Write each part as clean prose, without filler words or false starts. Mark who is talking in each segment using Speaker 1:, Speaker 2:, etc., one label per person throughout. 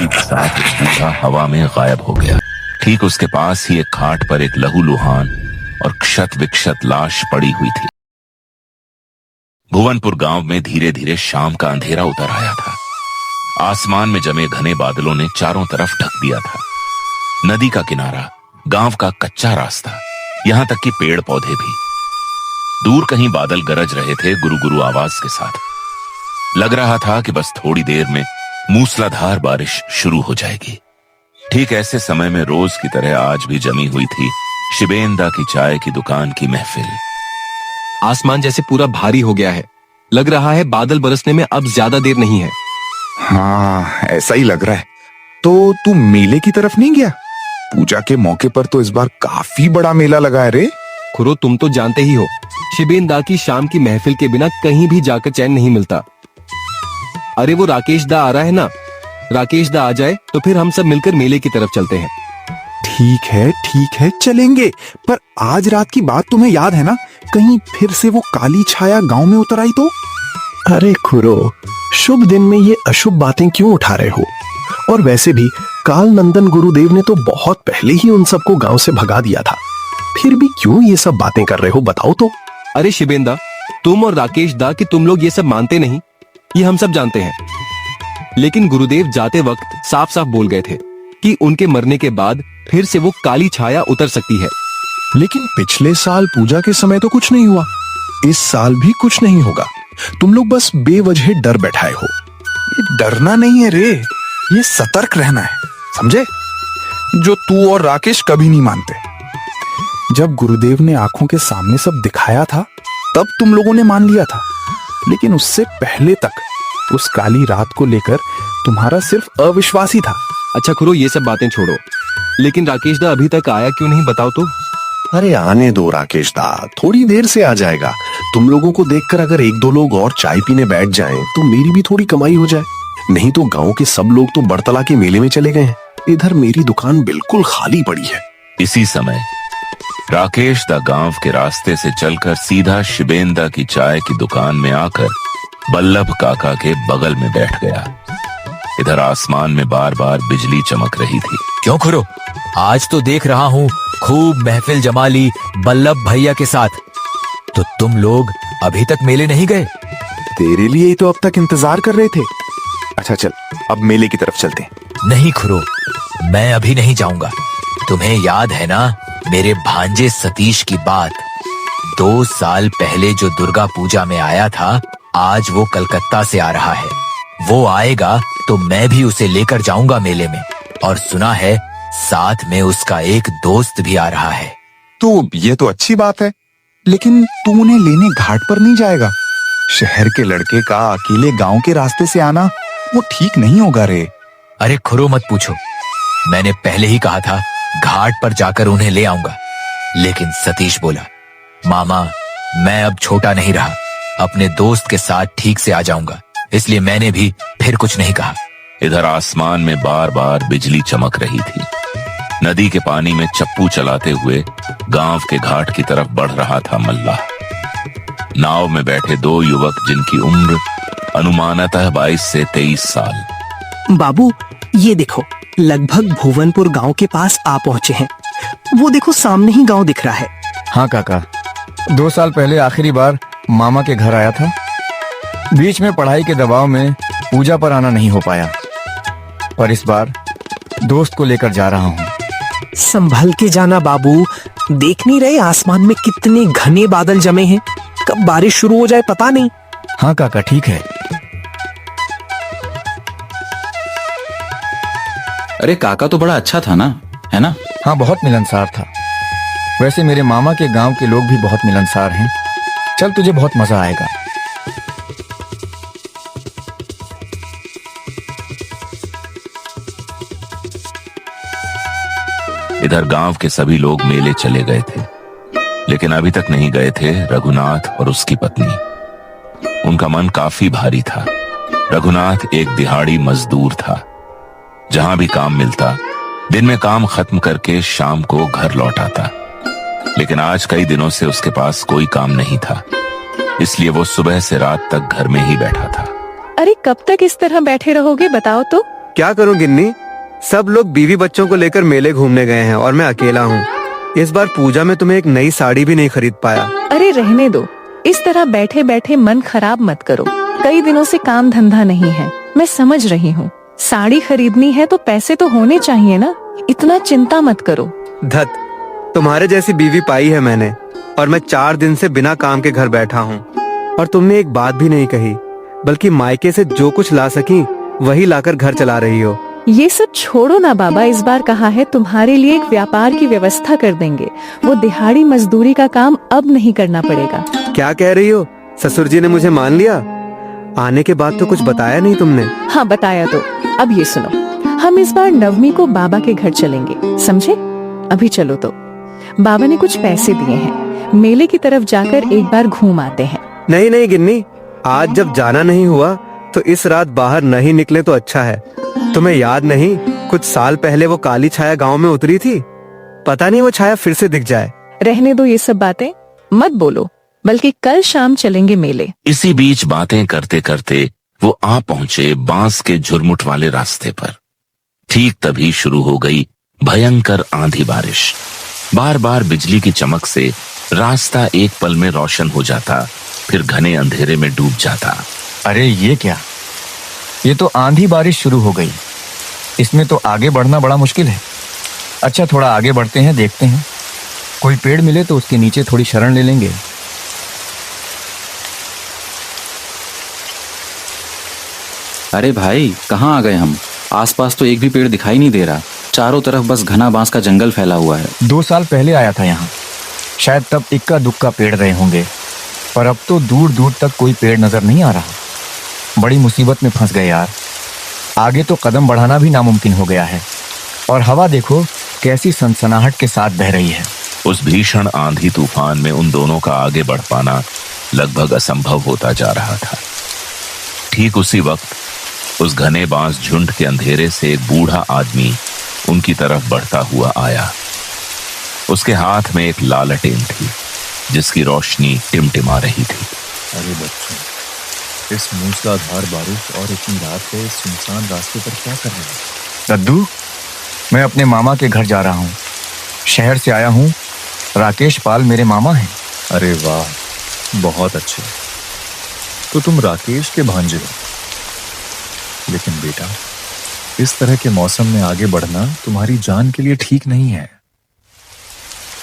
Speaker 1: उसी के साथ एक बूढ़ा हवा में गायब हो गया। ठीक उसके पास ही एक खाट पर एक लहूलुहान और क्षत विक्षत लाश पड़ी हुई थी। भुवनपुर गांव में धीरे धीरे शाम का अंधेरा उतर आया था। आसमान में जमे घने बादलों ने चारों तरफ ढक दिया था। नदी का किनारा, गांव का कच्चा रास्ता, यहां तक कि पेड़ पौधे भी। दूर कहीं बादल गरज रहे थे गुरु गुरु आवाज के साथ। लग रहा था कि बस थोड़ी देर में मूसलाधार बारिश शुरू हो जाएगी। ठीक ऐसे समय में रोज की तरह आज भी जमी हुई थी शिबेंदा की चाय की दुकान की महफिल।
Speaker 2: आसमान जैसे पूरा भारी हो गया है। लग रहा है बादल बरसने में अब ज्यादा देर नहीं है।
Speaker 3: हाँ, ऐसा ही लग रहा है। तो तू मेले की तरफ नहीं गया? पूजा के मौके पर तो इस बार काफी बड़ा मेला लगा है रे।
Speaker 2: खुरो, तुम तो जानते ही हो, शिबेंदा की शाम की महफिल के बिना कहीं भी जाकर चैन नहीं मिलता। अरे वो राकेश दा आ रहा है ना, राकेश दा आ जाए तो फिर हम सब मिलकर मेले की तरफ चलते हैं।
Speaker 3: ठीक है चलेंगे, पर आज रात की बात तुम्हें याद है ना? कहीं फिर से वो काली छाया गांव में उतर आई तो?
Speaker 4: अरे खुरो, शुभ दिन में ये अशुभ बातें क्यों उठा रहे हो? और वैसे भी काल नंदन गुरुदेव ने तो बहुत पहले ही उन सबको गांव से भगा दिया था। फिर भी क्यों ये सब बातें कर रहे हो, बताओ तो।
Speaker 2: अरे शिबेंदा, तुम और राकेश दा कि तुम लोग ये सब मानते नहीं, ये हम सब जानते हैं। लेकिन गुरुदेव जाते वक्त साफ साफ बोल गए थे कि उनके मरने के बाद फिर से वो काली छाया उतर सकती है।
Speaker 3: लेकिन पिछले साल पूजा के समय तो कुछ नहीं हुआ, इस साल भी कुछ नहीं होगा। तुम लोग बस बेवजह डर बैठाए हो। ये डरना नहीं है रे, ये सतर्क रहना है, समझे? जो तू और राकेश कभी नहीं मानते। जब गुरुदेव ने आंखों के सामने सब दिखाया था तब तुम लोगों ने मान लिया था, लेकिन उससे पहले तक उस काली रात को लेकर तुम्हारा सिर्फ अविश्वास ही था।
Speaker 2: अच्छा खुरो, ये सब बातें छोड़ो, लेकिन राकेश दा अभी तक आया क्यों नहीं, बताओ तो।
Speaker 4: अरे आने दो राकेश दा, थोड़ी देर से आ जाएगा। तुम लोगों को देखकर अगर एक दो लोग और चाय पीने बैठ जाएं, तो मेरी भी थोड़ी कमाई हो जाए। नहीं तो गांव के सब लोग तो बड़तला के मेले में चले गए हैं। इधर मेरी दुकान बिल्कुल खाली पड़ी है।
Speaker 1: इसी समय राकेश दा गांव के रास्ते से चलकर सीधा शिबेंदा की चाय की दुकान में आकर बल्लभ काका के बगल में बैठ गया। इधर आसमान में बार बार बिजली चमक रही थी।
Speaker 5: क्यों खुरो, आज तो देख रहा हूँ खूब महफिल जमा ली बल्लभ भैया के साथ। तो तुम लोग अभी तक मेले नहीं गए?
Speaker 3: तेरे लिए ही तो अब तक इंतजार कर रहे थे। अच्छा चल, अब मेले की तरफ चलते हैं।
Speaker 5: नहीं खुरो, मैं अभी नहीं जाऊंगा। तुम्हें याद है ना मेरे भांजे सतीश की बात? 2 साल पहले जो दुर्गा पूजा में आया था, आज वो कलकत्ता से आ रहा है। वो आएगा तो मैं भी उसे लेकर जाऊंगा मेले में। और सुना है साथ में उसका एक दोस्त भी आ रहा है।
Speaker 3: तो ये तो अच्छी बात है, लेकिन तू उन्हें लेने घाट पर नहीं जाएगा? शहर के लड़के का अकेले गांव के रास्ते से आना वो ठीक नहीं होगा रे।
Speaker 5: अरे खुरो मत पूछो, मैंने पहले ही कहा था घाट पर जाकर उन्हें ले आऊंगा। लेकिन सतीश बोला, मामा मैं अब छोटा नहीं रहा, अपने दोस्त के साथ ठीक से आ जाऊंगा। इसलिए मैंने भी फिर कुछ नहीं कहा।
Speaker 1: इधर आसमान में बार बार बिजली चमक रही थी। नदी के पानी में चप्पू चलाते हुए गांव के घाट की तरफ बढ़ रहा था मल्लाह। नाव में बैठे 2 युवक जिनकी उम्र अनुमानतः 22 से 23 साल।
Speaker 6: बाबू ये देखो, लगभग भुवनपुर गांव के पास आ पहुंचे हैं। वो देखो सामने ही गांव दिख रहा है।
Speaker 7: हाँ काका, 2 साल पहले आखिरी बार मामा के घर आया था। बीच में पढ़ाई के दबाव में पूजा पर आना नहीं हो पाया, पर इस बार दोस्त को लेकर जा रहा हूँ।
Speaker 6: संभल के जाना बाबू, देख नहीं रहे आसमान में कितने घने बादल जमे हैं? कब बारिश शुरू हो जाए पता नहीं।
Speaker 7: हाँ काका ठीक है।
Speaker 8: अरे काका तो बड़ा अच्छा था ना, है ना?
Speaker 7: हाँ बहुत मिलनसार था। वैसे मेरे मामा के गांव के लोग भी बहुत मिलनसार हैं। चल तुझे बहुत मजा आएगा।
Speaker 1: इधर गांव के सभी लोग मेले चले गए थे, लेकिन अभी तक नहीं गए थे रघुनाथ और उसकी पत्नी। उनका मन काफी भारी था। रघुनाथ एक दिहाड़ी मजदूर था। जहां भी काम मिलता दिन में काम खत्म करके शाम को घर लौट आता। लेकिन आज कई दिनों से उसके पास कोई काम नहीं था, इसलिए वो सुबह से रात तक घर में ही बैठा था।
Speaker 9: अरे कब तक इस तरह बैठे रहोगे बताओ तो? क्या करूं गिन्नी, सब लोग बीवी बच्चों को लेकर मेले घूमने गए हैं और मैं अकेला हूँ। इस बार पूजा में तुम्हें एक नई साड़ी भी नहीं खरीद पाया।
Speaker 10: अरे रहने दो, इस तरह बैठे बैठे मन खराब मत करो। कई दिनों से काम धंधा नहीं है, मैं समझ रही हूँ। साड़ी खरीदनी है तो पैसे तो होने चाहिए ना, इतना चिंता मत करो।
Speaker 9: धत, तुम्हारे जैसी बीवी पाई है मैंने, और मैं 4 दिन से बिना काम के घर बैठा हूँ। और तुमने एक बात भी नहीं कही, बल्कि मायके से जो कुछ ला सकी वही लाकर घर चला रही हो।
Speaker 10: ये सब छोड़ो ना बाबा, इस बार कहा है तुम्हारे लिए एक व्यापार की व्यवस्था कर देंगे। वो दिहाड़ी मजदूरी का काम अब नहीं करना पड़ेगा।
Speaker 9: क्या कह रही हो? ससुर जी ने मुझे मान लिया? आने के बाद तो कुछ बताया नहीं तुमने।
Speaker 10: हाँ बताया तो। अब ये सुनो, हम इस बार नवमी को बाबा के घर चलेंगे, समझे? अभी चलो तो। बाबा ने कुछ पैसे दिए हैं, मेले की तरफ जाकर एक बार घूम आते हैं।
Speaker 9: नहीं नहीं गिन्नी, आज जब जाना नहीं हुआ तो इस रात बाहर नहीं निकले तो अच्छा है। तुम्हें याद नहीं, कुछ साल पहले वो काली छाया गांव में उतरी थी? पता नहीं वो छाया फिर से दिख जाए।
Speaker 10: रहने दो ये सब बातें, मत बोलो, बल्कि कल शाम चलेंगे मेले।
Speaker 1: इसी बीच बातें करते करते वो आ पहुंचे बांस के झुरमुट वाले रास्ते पर। ठीक तभी शुरू हो गई भयंकर आंधी बारिश। बार बार बिजली की चमक से रास्ता एक पल में रोशन हो जाता, फिर घने अंधेरे में डूब जाता।
Speaker 7: अरे ये क्या, ये तो आंधी बारिश शुरू हो गई। इसमें तो आगे बढ़ना बड़ा मुश्किल है। अच्छा थोड़ा आगे बढ़ते हैं, देखते हैं कोई पेड़ मिले तो उसके नीचे थोड़ी शरण ले लेंगे।
Speaker 8: अरे भाई कहाँ आ गए हम? आसपास तो एक भी पेड़ दिखाई नहीं दे रहा, चारों तरफ बस घना बांस का जंगल फैला हुआ है।
Speaker 7: 2 साल पहले आया था यहाँ, शायद तब इक्का दुक्का पेड़ रहे होंगे, पर अब तो दूर दूर तक कोई पेड़ नजर नहीं आ रहा। बड़ी मुसीबत में फंस गए यार। आगे तो कदम बढ़ाना भी नामुमकिन हो गया है, और हवा देखो कैसी सनसनाहट के साथ बह रही है।
Speaker 1: उस भीषण आंधी तूफान में उन दोनों का आगे बढ़ पाना लगभग असंभव होता जा रहा था। ठीक उसी वक्त उस घने बांस झुंड के अंधेरे से एक बूढ़ा आदमी उनकी तरफ बढ़ता हुआ आया। उसके हाथ में एक लालटेन थी जिसकी रोशनी टिमटिमा रही थी।
Speaker 11: अरे बच्चों, इस मूसलाधार बारिश और इतनी रात के इस सुनसान रास्ते पर क्या कर रहे हैं?
Speaker 7: दद्दू, मैं अपने मामा के घर जा रहा हूँ। शहर से आया हूँ, राकेश पाल मेरे मामा हैं।
Speaker 11: अरे वाह, बहुत अच्छे। तो तुम राकेश के भांजे हो। लेकिन बेटा, इस तरह के मौसम में आगे बढ़ना तुम्हारी जान के लिए ठीक नहीं है।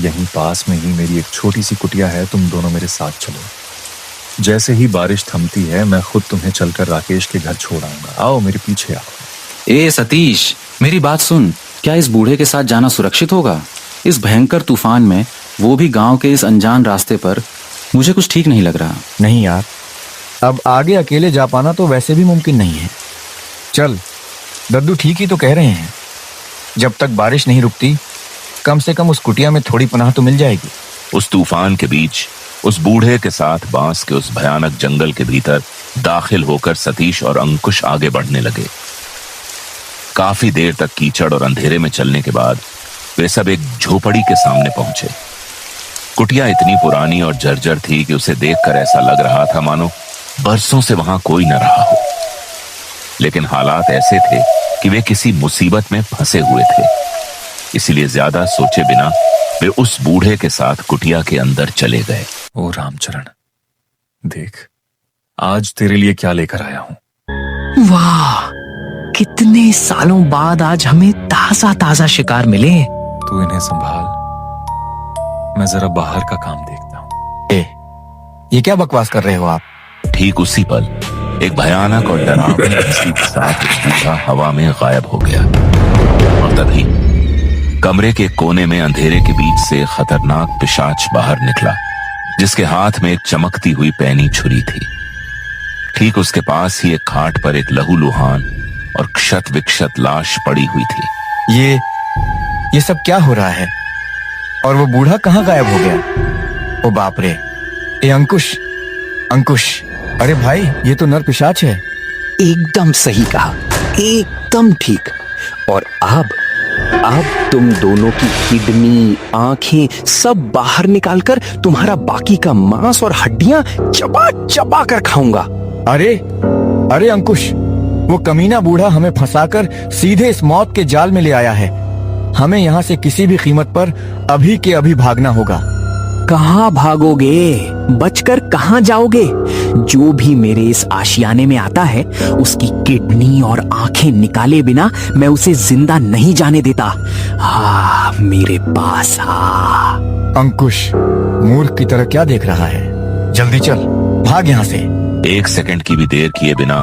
Speaker 11: यहीं पास में ही मेरी एक छोटी सी कुटिया है, तुम दोनों मेरे साथ चलो। जैसे ही बारिश थमती है मैं खुद तुम्हें चलकर राकेश के घर छोड़ आऊंगा। आओ मेरे पीछे आओ।
Speaker 8: ए सतीश, मेरी बात सुन, क्या इस बूढ़े के साथ जाना सुरक्षित होगा? इस भयंकर तूफान में, वो भी गांव के इस अनजान रास्ते पर, मुझे कुछ ठीक नहीं लग रहा।
Speaker 7: नहीं यार, अब आगे अकेले जा पाना तो वैसे भी मुमकिन नहीं है। चल, दद्दू ठीक ही तो कह रहे हैं। जब तक बारिश नहीं रुकती, कम से कम उस कुटिया में थोड़ी पनाह तो मिल जाएगी।
Speaker 1: उस तूफान के बीच उस बूढ़े के साथ बांस के उस भयानक जंगल के भीतर दाखिल होकर सतीश और अंकुश आगे बढ़ने लगे। काफी देर तक कीचड़ और अंधेरे में चलने के बाद वे सब एक झोपड़ी के सामने पहुंचे। कुटिया इतनी पुरानी और जर्जर थी कि उसे देखकर ऐसा लग रहा था मानो बरसों से वहां कोई न रहा हो। लेकिन हालात ऐसे थे कि वे किसी मुसीबत में फंसे हुए थे, इसीलिए ज्यादा सोचे बिना वे उस बूढ़े के साथ कुटिया के अंदर चले गए।
Speaker 11: ओ रामचरण, देख आज तेरे लिए क्या लेकर आया हूं।
Speaker 6: वाह, कितने सालों बाद आज हमें ताजा ताजा शिकार मिले।
Speaker 11: तू इन्हें संभाल, मैं जरा बाहर का काम देखता हूं।
Speaker 7: ये क्या बकवास कर रहे हो आप?
Speaker 1: ठीक उसी पल एक भयानक और डरावनी हंसी के साथ उस बूढ़ा हवा में गायब हो गया, और तभी कमरे के कोने में अंधेरे के बीच से खतरनाक पिशाच बाहर निकला, जिसके हाथ में एक चमकती हुई पैनी छुरी थी। ठीक उसके पास ही एक खाट पर एक लहूलुहान और क्षत विक्षत लाश पड़ी हुई थी।
Speaker 7: ये सब क्या हो रहा है? और वो बूढ़ा कहाँ गायब हो गया? ओ बाप रे! ए अंकुश, अंकुश, अरे भाई, ये तो नर पिशाच है।
Speaker 6: एकदम सही कहा, एकदम ठीक। और अब तुम दोनों की किडनी, आंखें सब बाहर निकालकर तुम्हारा बाकी का मांस और हड्डियां चबा चबा कर खाऊंगा।
Speaker 7: अरे अंकुश, वो कमीना बूढ़ा हमें फंसाकर सीधे इस मौत के जाल में ले आया है। हमें यहाँ से किसी भी कीमत पर अभी के अभी भागना होगा।
Speaker 6: कहाँ भागोगे? बचकर कहाँ जाओगे? जो भी मेरे इस आशियाने में आता है उसकी किडनी और आंखें निकाले बिना मैं उसे जिंदा नहीं जाने देता। मेरे पास
Speaker 7: अंकुश, मूर्ख की तरह क्या देख रहा है? जल्दी चल, भाग यहाँ से।
Speaker 1: 1 सेकंड की भी देर किए बिना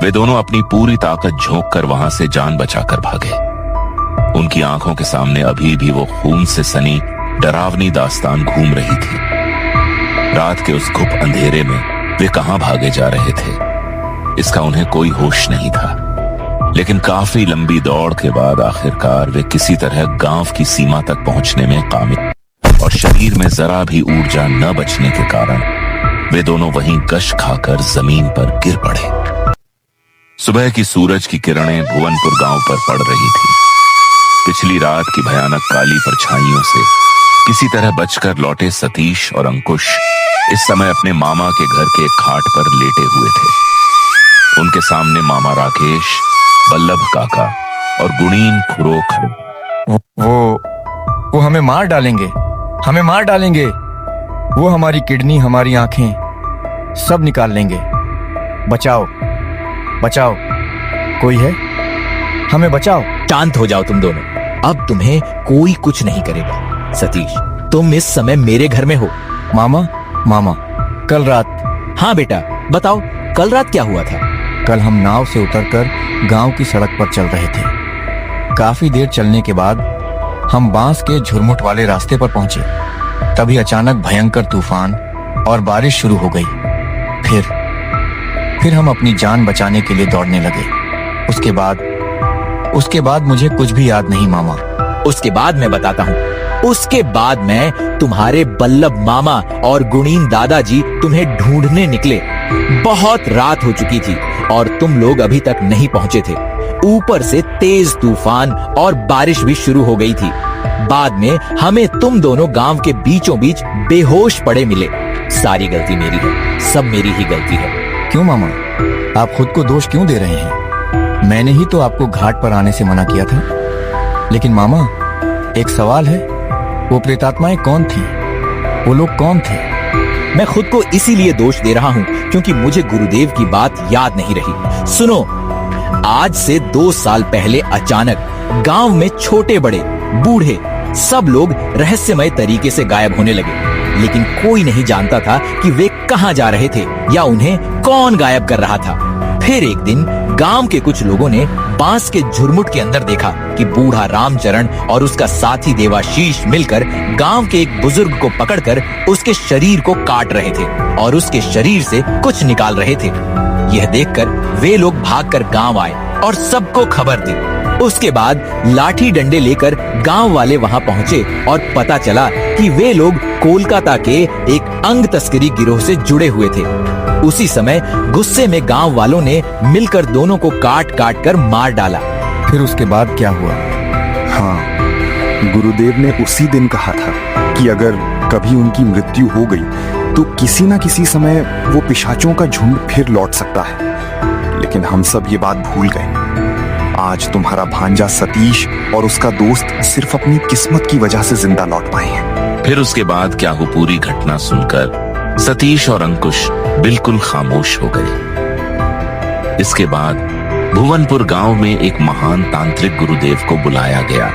Speaker 1: वे दोनों अपनी पूरी ताकत झोंक कर वहां से जान बचाकर भागे। उनकी आंखों के सामने अभी भी वो खून से सनी डरावनी दास्तान घूम रही थी। रात के उस घुप अंधेरे में वे कहां भागे जा रहे थे, इसका उन्हें कोई होश नहीं था। लेकिन काफी लंबी दौड़ के बाद आखिरकार वे किसी तरह गांव की सीमा तक पहुंचने में कामयाब, और शरीर में जरा भी ऊर्जा न बचने के कारण वे दोनों वहीं गश खाकर जमीन पर गिर पड़े। सुबह की सूरज की किरणें भुवनपुर गांव पर पड़ रही थी। पिछली रात की भयानक काली परछाइयों से किसी तरह बचकर लौटे सतीश और अंकुश इस समय अपने मामा के घर के खाट पर लेटे हुए थे। उनके सामने मामा राकेश, बल्लभ काका और गुणीन खुरो खड़े।
Speaker 7: वो हमें मार डालेंगे, हमें मार डालेंगे। वो हमारी किडनी, हमारी आंखें सब निकाल लेंगे। बचाओ, बचाओ, कोई है? हमें बचाओ।
Speaker 5: शांत हो जाओ तुम दोनों, अब तुम्हें कोई कुछ नहीं करेगा। सतीश, तुम इस समय मेरे घर में हो।
Speaker 7: मामा, कल रात।
Speaker 5: हाँ बेटा, बताओ कल रात क्या हुआ था?
Speaker 7: कल हम नाव से उतरकर गांव की सड़क पर चल रहे थे। काफी देर चलने के बाद हम बांस के झुरमुट वाले रास्ते पर पहुंचे। तभी अचानक भयंकर तूफान और बारिश शुरू हो गई। फिर हम अपनी जान बचाने के लिए दौड़ने लगे। उसके बाद मुझे कुछ भी याद नहीं मामा।
Speaker 5: उसके बाद मैं बताता हूँ। उसके बाद मैं तुम्हारे बल्लभ मामा और गुणीन दादाजी तुम्हें ढूंढने निकले। बहुत रात हो चुकी थी और तुम लोग अभी तक नहीं पहुंचे थे। ऊपर से तेज तूफान और बारिश भी शुरू हो गई थी। बाद में हमें तुम दोनों गांव के बीचों बीच बेहोश पड़े मिले। सारी गलती मेरी है, सब मेरी ही गलती है।
Speaker 7: क्यों मामा, आप खुद को दोष क्यों दे रहे हैं? मैंने ही तो आपको घाट पर आने से मना किया था। लेकिन मामा, एक सवाल है, वो प्रेतात्माएं कौन थी? वो लोग कौन थे?
Speaker 5: मैं खुद को इसीलिए दोष दे रहा हूँ क्योंकि मुझे गुरुदेव की बात याद नहीं रही। सुनो, आज से 2 साल पहले अचानक गांव में छोटे बड़े बूढ़े सब लोग रहस्यमय तरीके से गायब होने लगे। लेकिन कोई नहीं जानता था कि वे कहां जा रहे थे या उन्हें कौन गायब कर रहा था। फिर एक दिन गांव के कुछ लोगों ने बांस के झुरमुट के अंदर देखा कि बूढ़ा रामचरण और उसका साथी देवाशीष मिलकर गांव के एक बुजुर्ग को पकड़कर उसके शरीर को काट रहे थे और उसके शरीर से कुछ निकाल रहे थे। यह देखकर वे लोग भागकर गांव आए और सबको खबर दी। उसके बाद लाठी डंडे लेकर गांव वाले वहां पहुंचे और पता चला कि वे लोग कोलकाता के एक अंग तस्करी गिरोह से जुड़े हुए थे। उसी समय गुस्से में गांव वालों ने मिलकर दोनों को काट काट कर मार डाला।
Speaker 7: फिर उसके बाद क्या हुआ?
Speaker 3: हाँ, गुरुदेव ने उसी दिन कहा था कि अगर कभी उनकी मृत्यु हो गई तो किसी न किसी समय वो पिशाचों का झुंड फिर लौट सकता है। लेकिन हम सब ये बात भूल गए। आज तुम्हारा भांजा सतीश और उसका दोस्त सिर्फ अपनी किस्मत की वजह से जिंदा लौट पाए हैं।
Speaker 1: फिर उसके बाद क्या हो, पूरी घटना सुनकर सतीश और अंकुश बिल्कुल खामोश हो गए। इसके बाद भुवनपुर गांव में एक महान तांत्रिक गुरुदेव को बुलाया गया,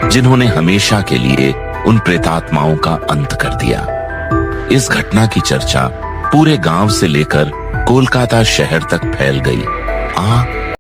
Speaker 1: जिन्होंने हमेशा के लिए उन प्रेतात्माओं का अंत कर दिया। इस घटना की चर्चा पूरे गांव से लेकर कोलकाता शहर तक फैल गई।